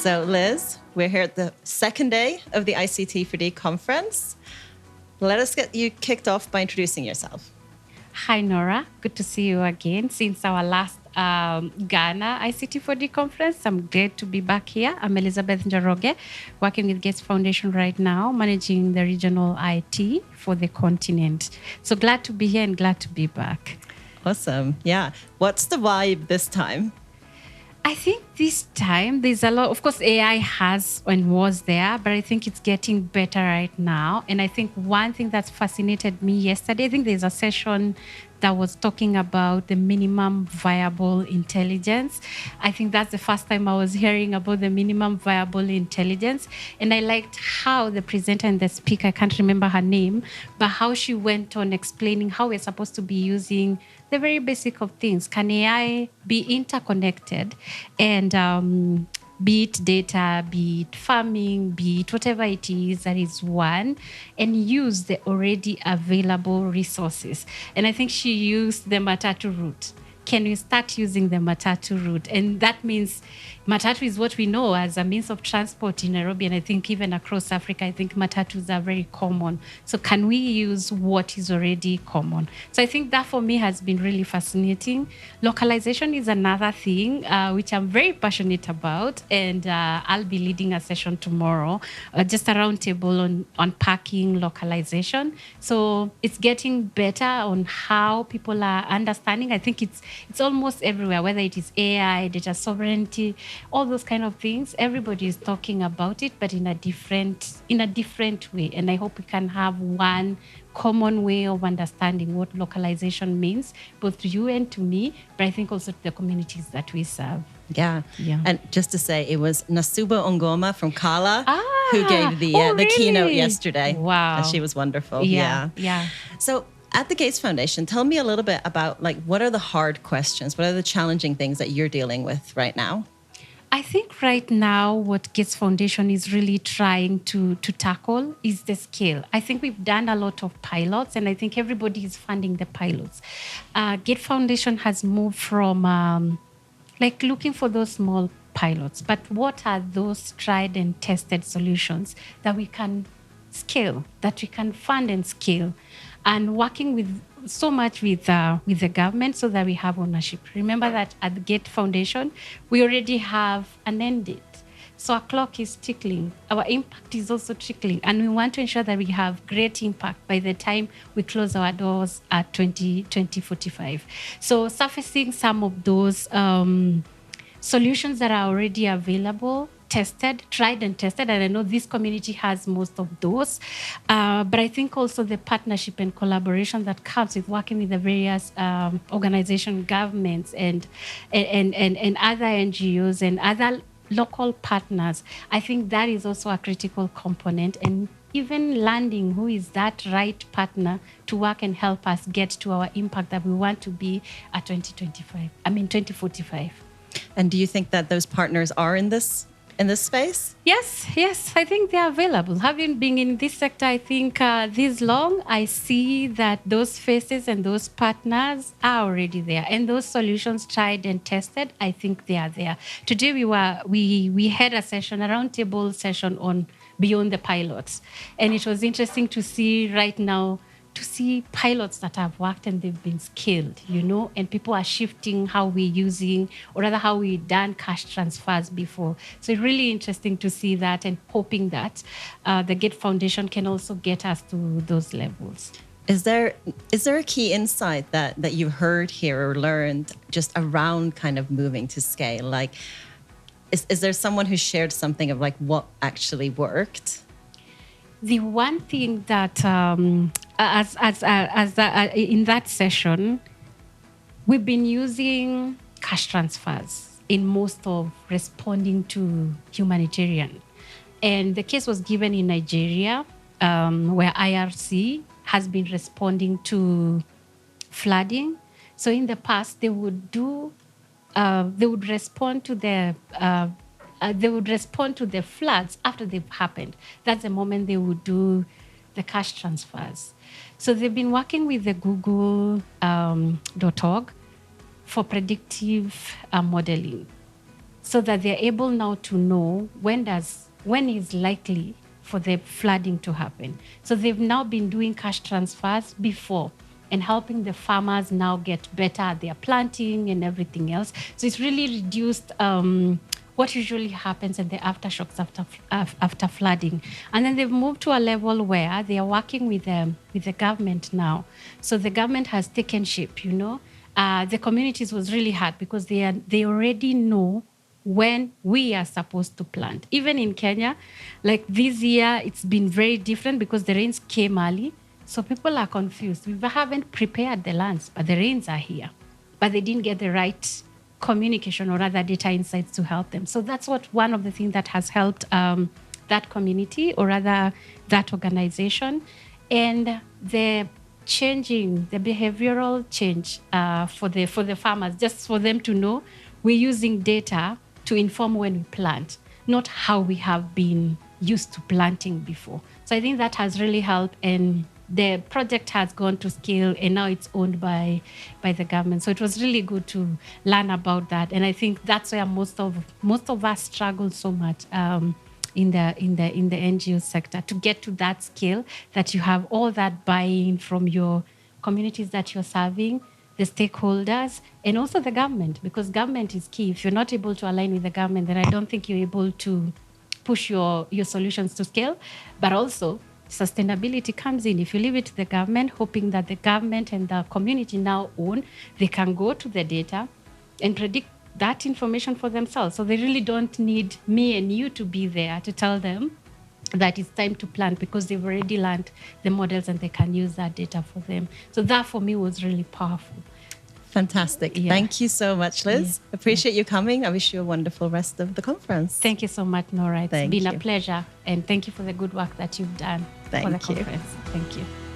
So Liz, we're here at the second day of the ICT4D conference. Let us get you kicked off by introducing yourself. Hi, Nora. Good to see you again. Since our last Ghana ICT4D conference, I'm glad to be back here. I'm Elizabeth Njoroge, working with Gates Foundation right now, managing the regional IT for the continent. So glad to be here and glad to be back. Awesome. Yeah. What's the vibe this time? I think this time there's a lot, of course, AI has and was there, but I think it's getting better right now. And I think one thing that's fascinated me yesterday, I think there's a session that was talking about the minimum viable intelligence. I think that's the first time I was hearing about the minimum viable intelligence. And I liked how the presenter and the speaker, I can't remember her name, but how she went on explaining how we're supposed to be using the very basic of things. Can AI be interconnected and be it data, be it farming, be it whatever it is that is one, and use the already available resources. And I think she used the Matatu route. Can we start using the Matatu route? And that means Matatu is what we know as a means of transport in Nairobi. And I think even across Africa, I think Matatus are very common. So can we use what is already common? So I think that for me has been really fascinating. Localization is another thing, which I'm very passionate about. And I'll be leading a session tomorrow, just a roundtable on unpacking localization. So it's getting better on how people are understanding. I think it's almost everywhere, whether it is AI, data sovereignty, all those kind of things. Everybody is talking about it, but in a different way. And I hope we can have one common way of understanding what localization means, both to you and to me, but I think also to the communities that we serve. Yeah. And just to say, it was Nasuba Ongoma from Kala who gave the keynote yesterday. Wow. And she was wonderful. Yeah. So at the Gates Foundation, tell me a little bit about what are the hard questions? What are the challenging things that you're dealing with right now? I think right now what Gates Foundation is really trying to tackle is the scale. I think we've done a lot of pilots, and I think everybody is funding the pilots. Gates Foundation has moved from looking for those small pilots, but what are those tried and tested solutions that we can scale, that we can fund and scale, and working with so much with the government so that we have ownership. Remember that at the Gates Foundation, we already have an end date. So our clock is ticking. Our impact is also ticking. And we want to ensure that we have great impact by the time we close our doors at 2045. So surfacing some of those solutions that are already available, tried and tested, and I know this community has most of those. But I think also the partnership and collaboration that comes with working with the various organizations, governments, and other NGOs and other local partners, I think that is also a critical component. And even landing who is that right partner to work and help us get to our impact that we want to be at 2045. And do you think that those partners are in this space? Yes, I think they're available. Having been in this sector, I think this long, I see that those faces and those partners are already there. And those solutions tried and tested, I think they are there. Today we had a roundtable session on beyond the pilots. And it was interesting to see right now, to see pilots that have worked and they've been scaled, and people are shifting how we're using, or rather how we done cash transfers before. So it's really interesting to see that, and hoping that the Gates Foundation can also get us to those levels. Is there a key insight that you heard here or learned just around kind of moving to scale? Is there someone who shared something of what actually worked? The one thing that in that session, we've been using cash transfers in most of responding to humanitarian. And the case was given in Nigeria, where IRC has been responding to flooding. So in the past, they would respond to the floods after they've happened. That's the moment they would do the cash transfers. So they've been working with the Google.org for predictive modeling. so that they're able now to know when is likely for the flooding to happen. So they've now been doing cash transfers before and helping the farmers now get better at their planting and everything else. So it's really reduced what usually happens at the aftershocks after flooding. And then they've moved to a level where they are working with the government now. So the government has taken shape, you know. The communities was really hard because they already know when we are supposed to plant. Even in Kenya, like this year, it's been very different because the rains came early. So people are confused. We haven't prepared the lands, but the rains are here. But they didn't get the right communication or other data insights to help them. So that's one of the things that has helped that community or rather that organization. And the behavioral change for the farmers, just for them to know we're using data to inform when we plant, not how we have been used to planting before. So I think that has really helped, and the project has gone to scale, and now it's owned by the government. So it was really good to learn about that, and I think that's where most of us struggle so much in the NGO sector, to get to that scale that you have all that buy-in from your communities that you're serving, the stakeholders, and also the government, because government is key. If you're not able to align with the government, then I don't think you're able to push your solutions to scale. But also, sustainability comes in. If you leave it to the government, hoping that the government and the community now own, they can go to the data and predict that information for themselves. So they really don't need me and you to be there to tell them that it's time to plant, because they've already learned the models and they can use that data for them. So that for me was really powerful. Fantastic. Yeah. Thank you so much, Liz. Yeah. Appreciate you coming. I wish you a wonderful rest of the conference. Thank you so much, Nora. It's been you. a pleasure. And thank you for the good work that you've done for the Thank you. conference. Thank you.